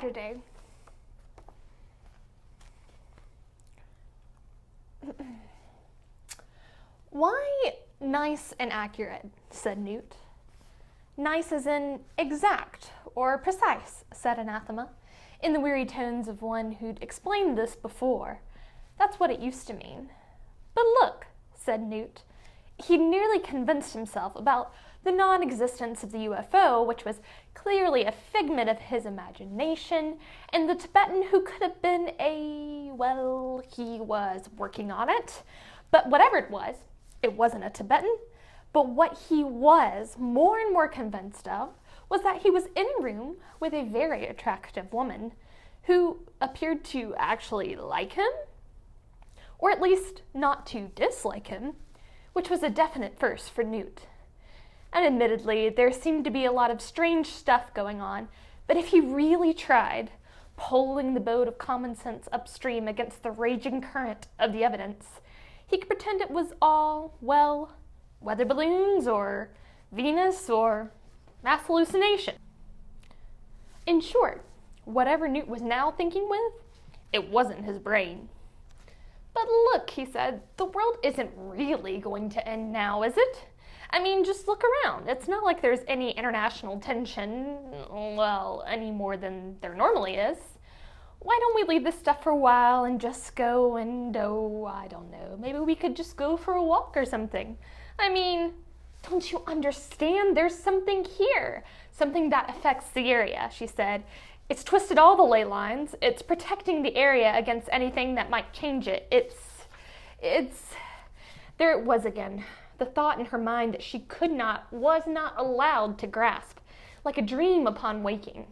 Saturday. Why nice and accurate, said Newt. Nice as in exact or precise, said Anathema, in the weary tones of one who'd explained this before. That's what it used to mean. But look, said Newt. He'd nearly convinced himself about the non-existence of the UFO, which was clearly a figment of his imagination, and the Tibetan who could have been well, he was working on it. But whatever it wasn't a Tibetan. But what he was more and more convinced of was that he was in a room with a very attractive woman who appeared to actually like him, or at least not to dislike him, which was a definite first for Newt. And admittedly, there seemed to be a lot of strange stuff going on, but if he really tried, poling the boat of common sense upstream against the raging current of the evidence, he could pretend it was all, well, weather balloons or Venus or mass hallucination. In short, whatever Newt was now thinking with, it wasn't his brain. But look, he said, the world isn't really going to end now, is it? I mean, just look around. It's not like there's any international tension, well, any more than there normally is. Why don't we leave this stuff for a while and just go and, I don't know, maybe we could just go for a walk or something. I mean, don't you understand? There's something here, something that affects the area, she said. It's twisted all the ley lines. It's protecting the area against anything that might change it. There it was again, the thought in her mind that she was not allowed to grasp, like a dream upon waking.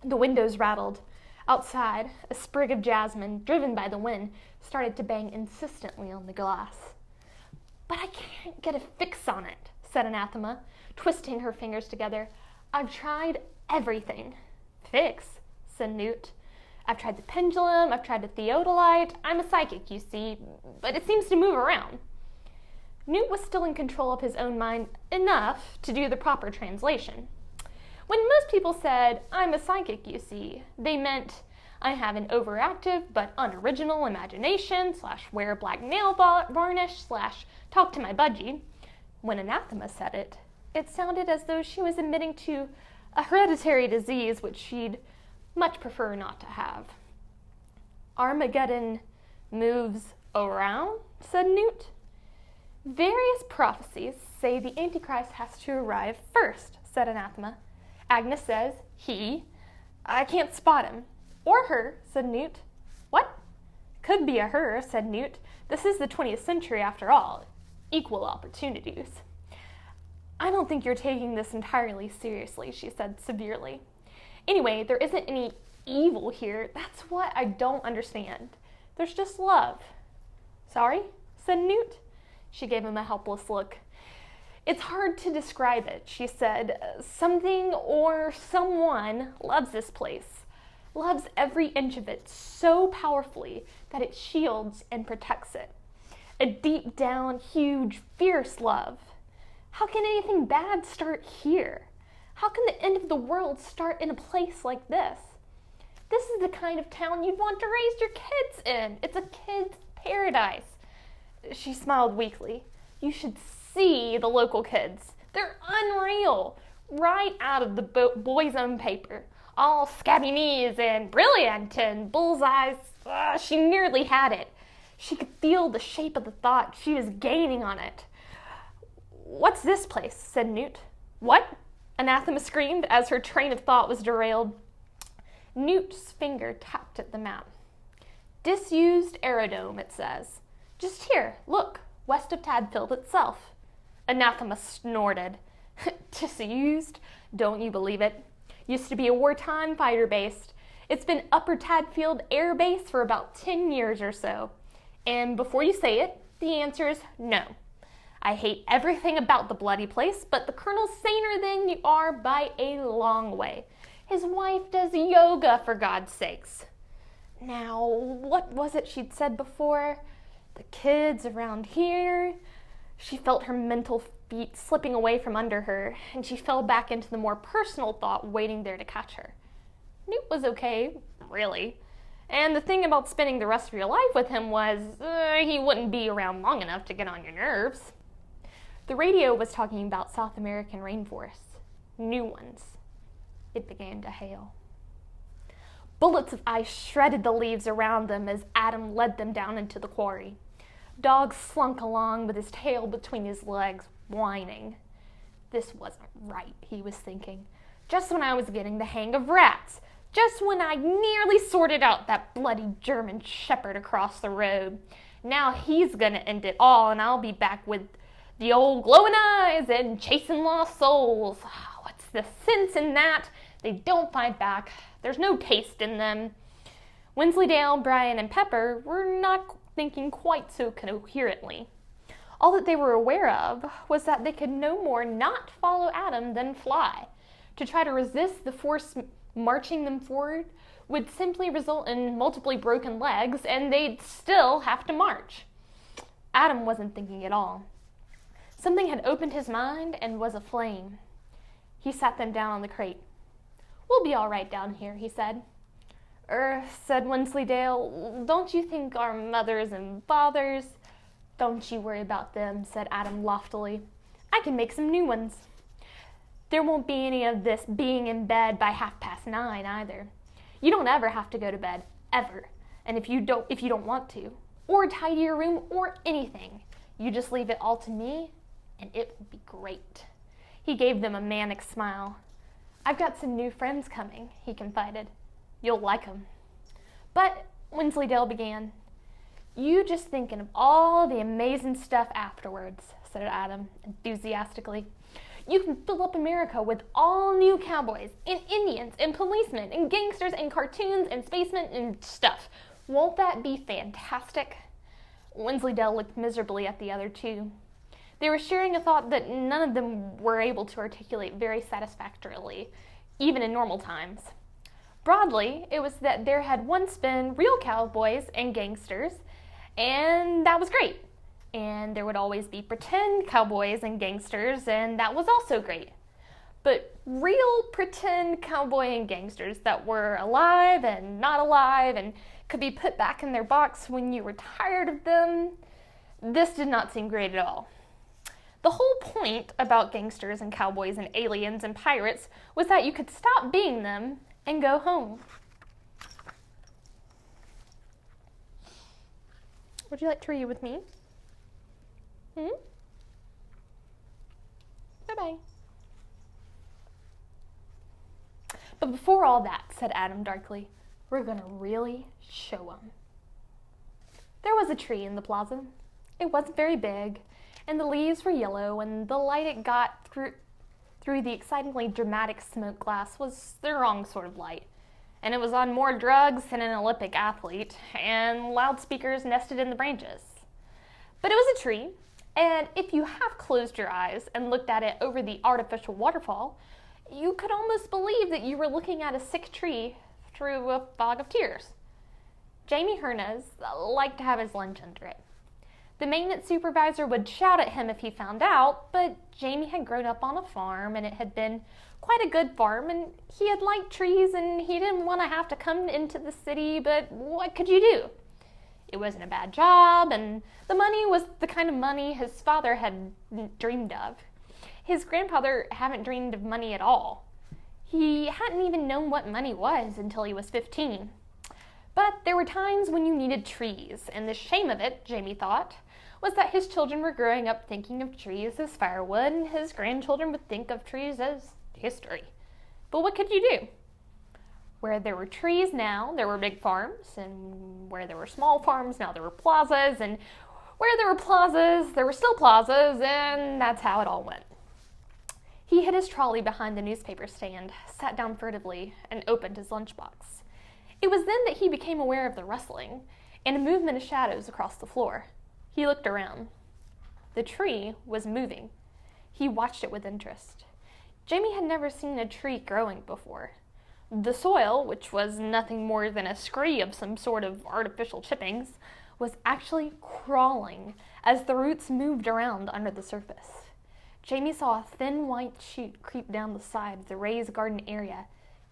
The windows rattled. Outside, a sprig of jasmine, driven by the wind, started to bang insistently on the glass. But I can't get a fix on it, said Anathema, twisting her fingers together. I've tried everything. Fix, said Newt. I've tried the pendulum, I've tried the theodolite. I'm a psychic, you see, but it seems to move around. Newt was still in control of his own mind enough to do the proper translation. When most people said, I'm a psychic, you see, they meant I have an overactive but unoriginal imagination / wear black nail varnish / talk to my budgie. When Anathema said it, it sounded as though she was admitting to a hereditary disease which she'd much prefer not to have. Armageddon moves around, said Newt. Various prophecies say the Antichrist has to arrive first, said Anathema. Agnes says he. I can't spot him. Or her, said Newt. What? Could be a her, said Newt. This is the 20th century after all. Equal opportunities. I don't think you're taking this entirely seriously, she said severely. Anyway, there isn't any evil here. That's what I don't understand. There's just love. Sorry? Said Newt. She gave him a helpless look. It's hard to describe it, she said. Something or someone loves this place, loves every inch of it so powerfully that it shields and protects it. A deep down, huge, fierce love. How can anything bad start here? How can the end of the world start in a place like this? This is the kind of town you'd want to raise your kids in. It's a kid's paradise. She smiled weakly. You should see the local kids. They're unreal. Right out of the boys' own paper. All scabby knees and brilliant and bullseyes. She nearly had it. She could feel the shape of the thought. She was gaining on it. What's this place? Said Newt. What? Anathema screamed as her train of thought was derailed. Newt's finger tapped at the map. Disused aerodrome, it says. Just here, look, west of Tadfield itself. Anathema snorted. Disused? Don't you believe it? Used to be a wartime fighter base. It's been Upper Tadfield Air Base for about 10 years or so. And before you say it, the answer is no. I hate everything about the bloody place, but the colonel's saner than you are by a long way. His wife does yoga, for God's sakes. Now, what was it she'd said before? The kids around here. She felt her mental feet slipping away from under her, and she fell back into the more personal thought waiting there to catch her. Newt was okay, really. And the thing about spending the rest of your life with him was he wouldn't be around long enough to get on your nerves. The radio was talking about South American rainforests, new ones. It began to hail. Bullets of ice shredded the leaves around them as Adam led them down into the quarry. Dog slunk along with his tail between his legs, whining. This wasn't right, he was thinking. Just when I was getting the hang of rats. Just when I nearly sorted out that bloody German shepherd across the road. Now he's gonna end it all, and I'll be back with the old glowing eyes and chasing lost souls. What's the sense in that? They don't fight back. There's no taste in them. Wensleydale, Brian, and Pepper were not thinking quite so coherently. All that they were aware of was that they could no more not follow Adam than fly. To try to resist the force marching them forward would simply result in multiply broken legs, and they'd still have to march. Adam wasn't thinking at all. Something had opened his mind and was aflame. He sat them down on the crate. "We'll be all right down here," he said. Said Wensleydale, "don't you think our mothers and fathers—" "Don't you worry about them," said Adam loftily. "I can make some new ones. There won't be any of this being in bed by 9:30 either. You don't ever have to go to bed, ever. And if you don't want to, or tidy your room or anything, you just leave it all to me, and it will be great." He gave them a manic smile. "I've got some new friends coming," he confided. "You'll like 'em." "But," Wensleydale began. "You just thinking of all the amazing stuff afterwards," said Adam enthusiastically. "You can fill up America with all new cowboys and Indians and policemen and gangsters and cartoons and spacemen and stuff. Won't that be fantastic?" Wensleydale looked miserably at the other two. They were sharing a thought that none of them were able to articulate very satisfactorily, even in normal times. Broadly, it was that there had once been real cowboys and gangsters, and that was great. And there would always be pretend cowboys and gangsters, and that was also great. But real pretend cowboy and gangsters that were alive and not alive and could be put back in their box when you were tired of them, this did not seem great at all. The whole point about gangsters and cowboys and aliens and pirates was that you could stop being them and go home. Would you like to read with me? Bye-bye. "But before all that," said Adam darkly, "we're gonna really show 'em." There was a tree in the plaza. It wasn't very big, and the leaves were yellow, and the light it got through the excitingly dramatic smoke glass was the wrong sort of light, and it was on more drugs than an Olympic athlete, and loudspeakers nested in the branches. But it was a tree, and if you half closed your eyes and looked at it over the artificial waterfall, you could almost believe that you were looking at a sick tree through a fog of tears. Jamie Hernandez liked to have his lunch under it. The maintenance supervisor would shout at him if he found out, but Jamie had grown up on a farm, and it had been quite a good farm, and he had liked trees, and he didn't want to have to come into the city, but what could you do? It wasn't a bad job, and the money was the kind of money his father had dreamed of. His grandfather hadn't dreamed of money at all. He hadn't even known what money was until he was 15. But there were times when you needed trees, and the shame of it, Jamie thought, was that his children were growing up thinking of trees as firewood, and his grandchildren would think of trees as history. But what could you do? Where there were trees now, there were big farms, and where there were small farms, now there were plazas, and where there were plazas, there were still plazas, and that's how it all went. He hid his trolley behind the newspaper stand, sat down furtively, and opened his lunchbox. It was then that he became aware of the rustling and a movement of shadows across the floor. He looked around. The tree was moving. He watched it with interest. Jamie had never seen a tree growing before. The soil, which was nothing more than a scree of some sort of artificial chippings, was actually crawling as the roots moved around under the surface. Jamie saw a thin white shoot creep down the side of the raised garden area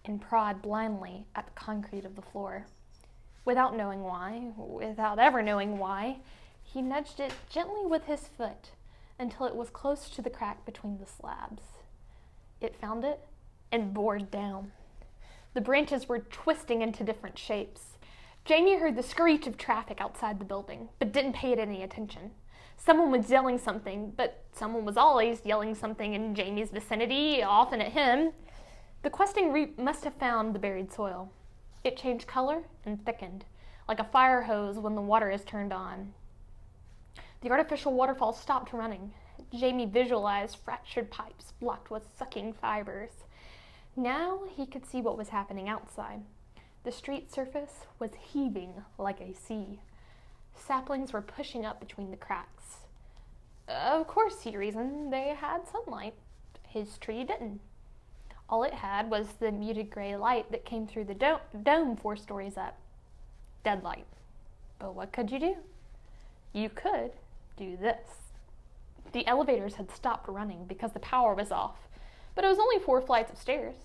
and prod blindly at the concrete of the floor. Without knowing why, without ever knowing why, he nudged it gently with his foot until it was close to the crack between the slabs. It found it and bored down. The branches were twisting into different shapes. Jamie heard the screech of traffic outside the building, but didn't pay it any attention. Someone was yelling something, but someone was always yelling something in Jamie's vicinity, often at him. The questing root must have found the buried soil. It changed color and thickened, like a fire hose when the water is turned on. The artificial waterfall stopped running. Jamie visualized fractured pipes blocked with sucking fibers. Now he could see what was happening outside. The street surface was heaving like a sea. Saplings were pushing up between the cracks. Of course, he reasoned, they had sunlight. His tree didn't. All it had was the muted gray light that came through the dome 4 stories up. Dead light. But what could you do? You could do this. The elevators had stopped running because the power was off, but it was only 4 flights of stairs.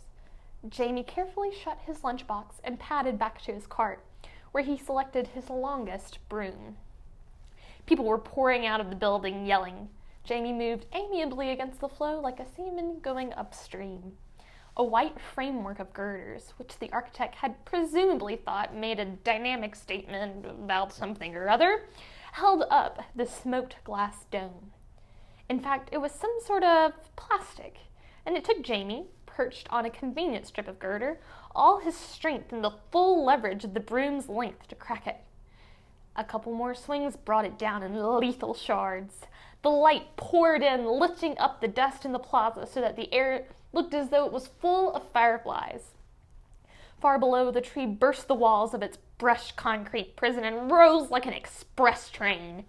Jamie carefully shut his lunchbox and padded back to his cart, where he selected his longest broom. People were pouring out of the building, yelling. Jamie moved amiably against the flow like a seaman going upstream. A white framework of girders, which the architect had presumably thought made a dynamic statement about something or other, held up the smoked glass dome. In fact, it was some sort of plastic, and it took Jamie, perched on a convenient strip of girder, all his strength and the full leverage of the broom's length to crack it. A couple more swings brought it down in lethal shards. The light poured in, lifting up the dust in the plaza so that the air looked as though it was full of fireflies. Far below, the tree burst the walls of its brushed concrete prison and rose like an express train.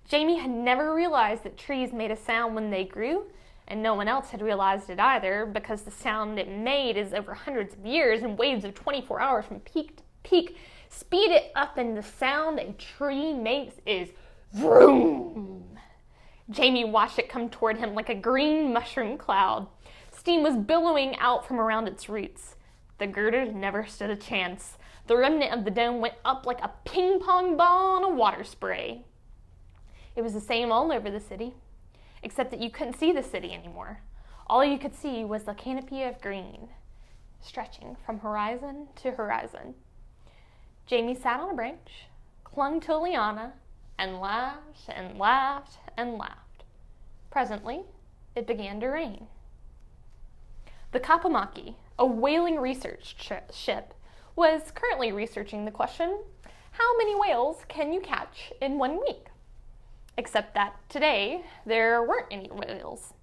Jamie had never realized that trees made a sound when they grew, and no one else had realized it either, because the sound it made is over hundreds of years in waves of 24 hours from peak to peak. Speed it up, and the sound a tree makes is vroom. Jamie watched it come toward him like a green mushroom cloud. Steam was billowing out from around its roots. The girders never stood a chance. The remnant of the dome went up like a ping-pong ball on a water spray. It was the same all over the city, except that you couldn't see the city anymore. All you could see was the canopy of green, stretching from horizon to horizon. Jamie sat on a branch, clung to a liana, and laughed and laughed and laughed. Presently, it began to rain. The Kapamaki, a whaling research ship, was currently researching the question, how many whales can you catch in 1 week? Except that today, there weren't any whales.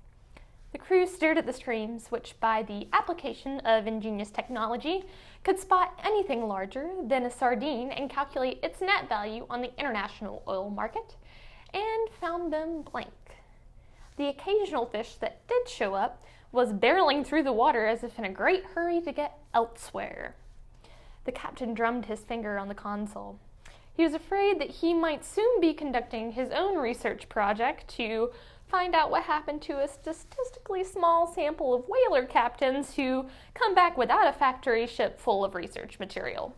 The crew stared at the streams, which by the application of ingenious technology could spot anything larger than a sardine and calculate its net value on the international oil market, and found them blank. The occasional fish that did show up was barreling through the water as if in a great hurry to get elsewhere. The captain drummed his finger on the console. He was afraid that he might soon be conducting his own research project to find out what happened to a statistically small sample of whaler captains who come back without a factory ship full of research material.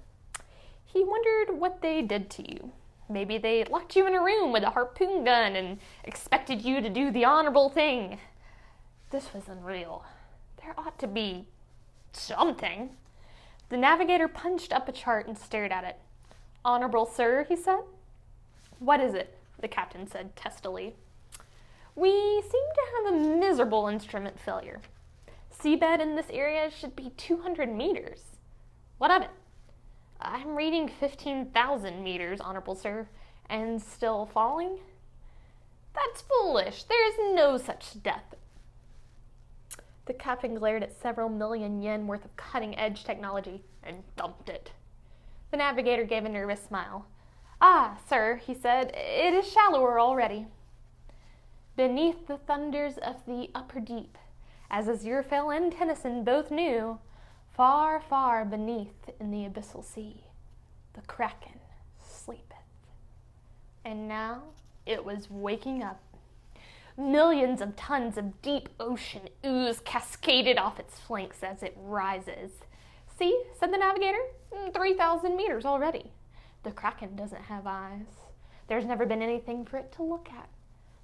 He wondered what they did to you. Maybe they locked you in a room with a harpoon gun and expected you to do the honorable thing. This was unreal. There ought to be something. The navigator punched up a chart and stared at it. Honorable sir, he said. What is it? The captain said testily. We seem to have a miserable instrument failure. Seabed in this area should be 200 meters. What of it? I'm reading 15,000 meters, honorable sir, and still falling. That's foolish. There is no such depth. The captain glared at several million yen worth of cutting-edge technology and dumped it. The navigator gave a nervous smile. Ah, sir, he said, it is shallower already. Beneath the thunders of the upper deep, as Aziraphale and Tennyson both knew, far, far beneath in the abyssal sea, the kraken sleepeth. And now it was waking up. Millions of tons of deep ocean ooze cascaded off its flanks as it rises. See, said the navigator, 3,000 meters already. The Kraken doesn't have eyes. There's never been anything for it to look at.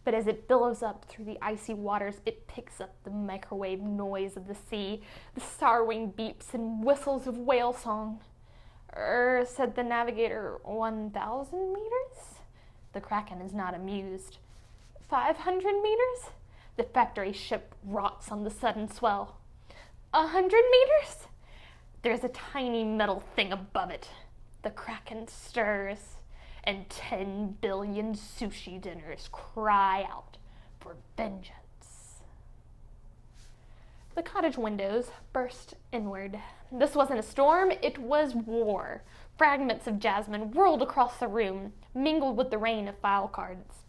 But as it billows up through the icy waters, it picks up the microwave noise of the sea, the sorrowing beeps and whistles of whale song. Said the navigator, 1,000 meters? The Kraken is not amused. 500 meters? The factory ship rots on the sudden swell. 100 meters? There's a tiny metal thing above it. The Kraken stirs, and 10 billion sushi dinners cry out for vengeance. The cottage windows burst inward. This wasn't a storm, it was war. Fragments of jasmine whirled across the room, mingled with the rain of file cards.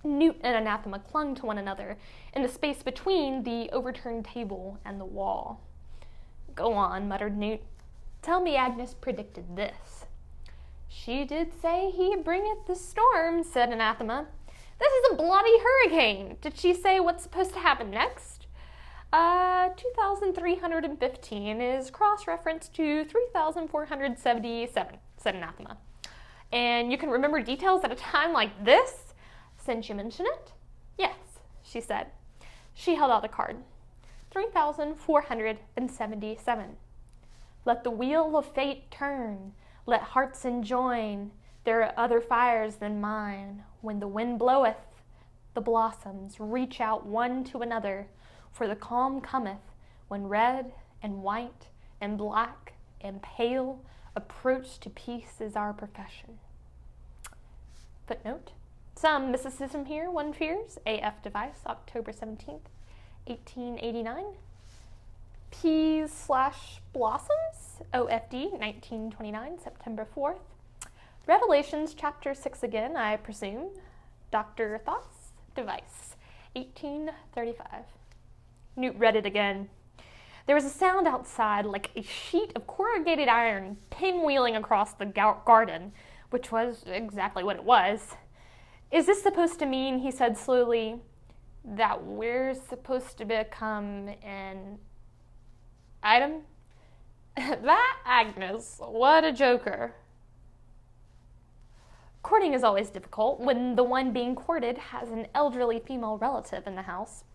Newt and Anathema clung to one another in the space between the overturned table and the wall. Go on, muttered Newt. Tell me Agnes predicted this. She did say he bringeth the storm, said Anathema. This is a bloody hurricane. Did she say what's supposed to happen next? 2,315 is cross-referenced to 3,477, said Anathema. And you can remember details at a time like this, since you mention it? Yes, she said. She held out a card. 3,477. Let the wheel of fate turn. Let hearts enjoin. There are other fires than mine. When the wind bloweth, the blossoms reach out one to another, for the calm cometh when red and white and black and pale approach to peace is our profession. Footnote. Some mysticism here, one fears. AF device, October 17th, 1889. Peas/blossoms, OFD, 1929, September 4th. Revelations, chapter 6 again, I presume. Dr. Thoughts, device, 1835. Newt read it again. There was a sound outside like a sheet of corrugated iron pinwheeling across the garden, which was exactly what it was. Is this supposed to mean, he said slowly, that we're supposed to become an item? That Agnes, what a joker. Courting is always difficult when the one being courted has an elderly female relative in the house.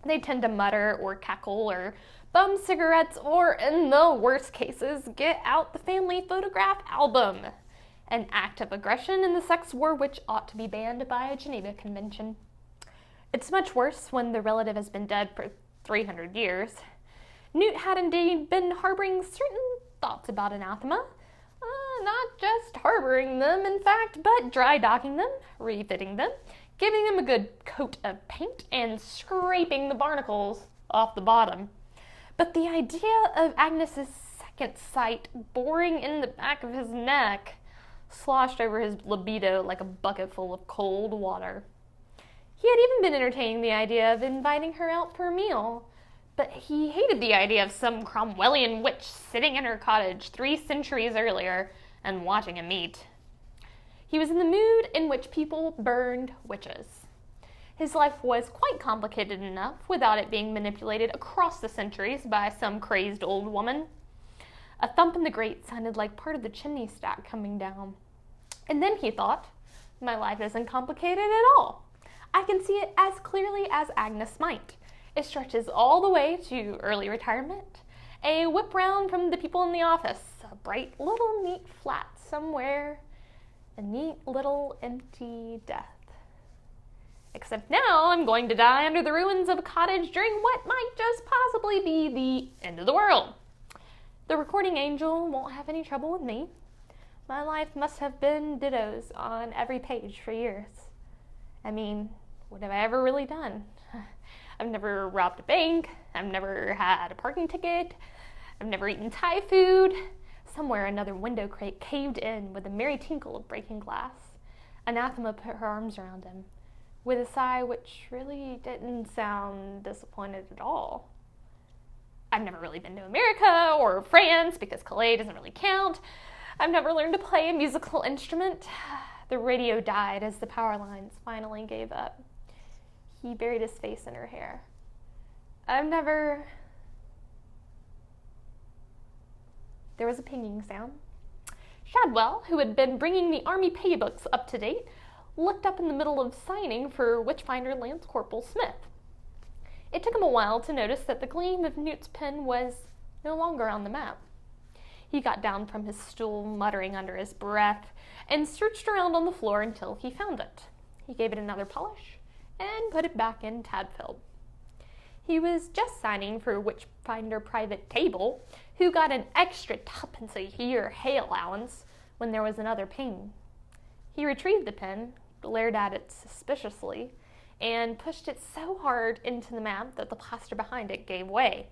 They tend to mutter or cackle or bum cigarettes or, in the worst cases, get out the family photograph album. An act of aggression in the sex war which ought to be banned by a Geneva Convention. It's much worse when the relative has been dead for 300 years. Newt had indeed been harboring certain thoughts about Anathema. Not just harboring them, in fact, but dry docking them, refitting them, giving them a good coat of paint, and scraping the barnacles off the bottom. But the idea of Agnes's second sight boring in the back of his neck sloshed over his libido like a bucket full of cold water. He had even been entertaining the idea of inviting her out for a meal, but he hated the idea of some Cromwellian witch sitting in her cottage 3 centuries earlier and watching him eat. He was in the mood in which people burned witches. His life was quite complicated enough without it being manipulated across the centuries by some crazed old woman. A thump in the grate sounded like part of the chimney stack coming down. And then he thought, my life isn't complicated at all. I can see it as clearly as Agnes might. It stretches all the way to early retirement, a whip round from the people in the office, a bright little neat flat somewhere, a neat little empty death. Except now I'm going to die under the ruins of a cottage during what might just possibly be the end of the world. The recording angel won't have any trouble with me. My life must have been dittos on every page for years. I mean, what have I ever really done? I've never robbed a bank. I've never had a parking ticket. I've never eaten Thai food. Somewhere another window crate caved in with a merry tinkle of breaking glass. Anathema put her arms around him, with a sigh which really didn't sound disappointed at all. I've never really been to America or France because Calais doesn't really count. I've never learned to play a musical instrument. The radio died as the power lines finally gave up. He buried his face in her hair. I've never There was a pinging sound. Shadwell, who had been bringing the army paybooks up to date, looked up in the middle of signing for Witchfinder Lance Corporal Smith. It took him a while to notice that the gleam of Newt's pen was no longer on the map. He got down from his stool, muttering under his breath, and searched around on the floor until he found it. He gave it another polish and put it back in Tadfield. He was just signing for Witchfinder Private Table, who got an extra tuppence a year hay allowance when there was another ping. He retrieved the pen, glared at it suspiciously, and pushed it so hard into the map that the plaster behind it gave way.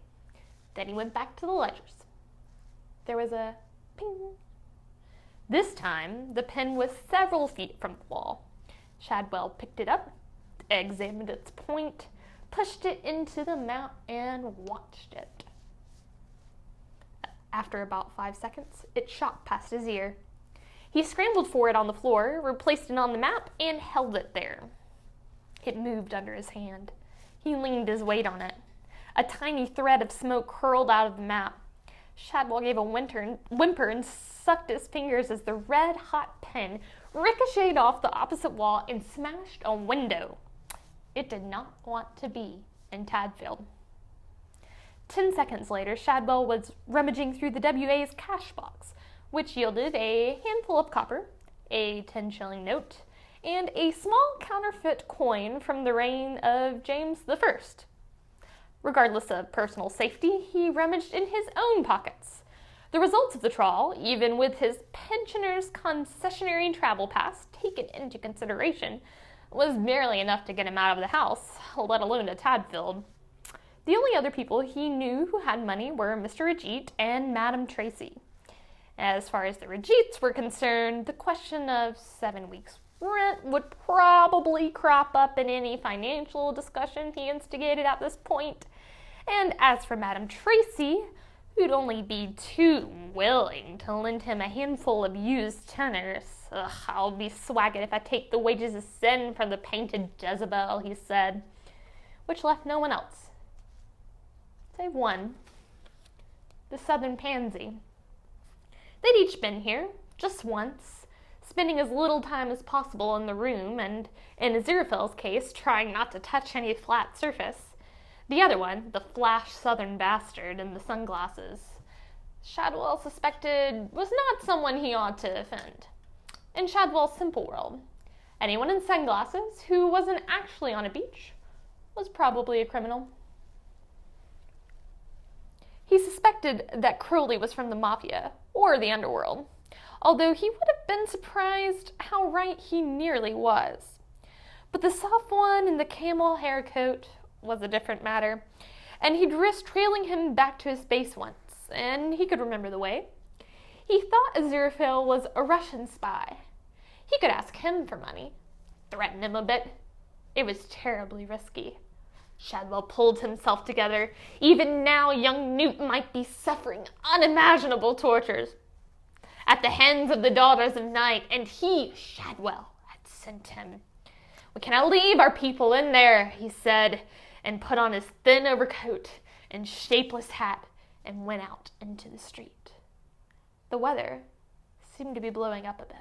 Then he went back to the ledgers. There was a ping. This time, the pen was several feet from the wall. Shadwell picked it up, examined its point, pushed it into the map, and watched it. After about 5 seconds, it shot past his ear. He scrambled for it on the floor, replaced it on the map, and held it there. It moved under his hand. He leaned his weight on it. A tiny thread of smoke curled out of the map. Shadwell gave a whimper and sucked his fingers as the red-hot pen ricocheted off the opposite wall and smashed a window. It did not want to be in Tadfield. 10 seconds later, Shadwell was rummaging through the WA's cash box, which yielded a handful of copper, a 10-shilling note, and a small counterfeit coin from the reign of James I. Regardless of personal safety, he rummaged in his own pockets. The results of the trawl, even with his pensioner's concessionary travel pass taken into consideration, was barely enough to get him out of the house, let alone to Tadfield. The only other people he knew who had money were Mr. Ajit and Madame Tracy. As far as the Rajites were concerned, the question of 7 weeks' rent would probably crop up in any financial discussion he instigated at this point. And as for Madame Tracy, who'd only be too willing to lend him a handful of used tenors. I'll be swagged if I take the wages of sin from the painted Jezebel, he said, which left no one else, save one, the Southern Pansy. They'd each been here, just once, spending as little time as possible in the room, and in Aziraphale's case, trying not to touch any flat surface. The other one, the flash Southern bastard in the sunglasses, Shadwell suspected was not someone he ought to offend. In Shadwell's simple world, anyone in sunglasses who wasn't actually on a beach was probably a criminal. He suspected that Crowley was from the Mafia or the underworld, although he would have been surprised how right he nearly was. But the soft one in the camel hair coat was a different matter, and he'd risked trailing him back to his base once, and he could remember the way. He thought Aziraphale was a Russian spy. He could ask him for money, threaten him a bit. It was terribly risky. Shadwell pulled himself together. Even now, young Newt might be suffering unimaginable tortures at the hands of the Daughters of Night, and he, Shadwell, had sent him. "We cannot leave our people in there," he said, and put on his thin overcoat and shapeless hat and went out into the street. The weather seemed to be blowing up a bit.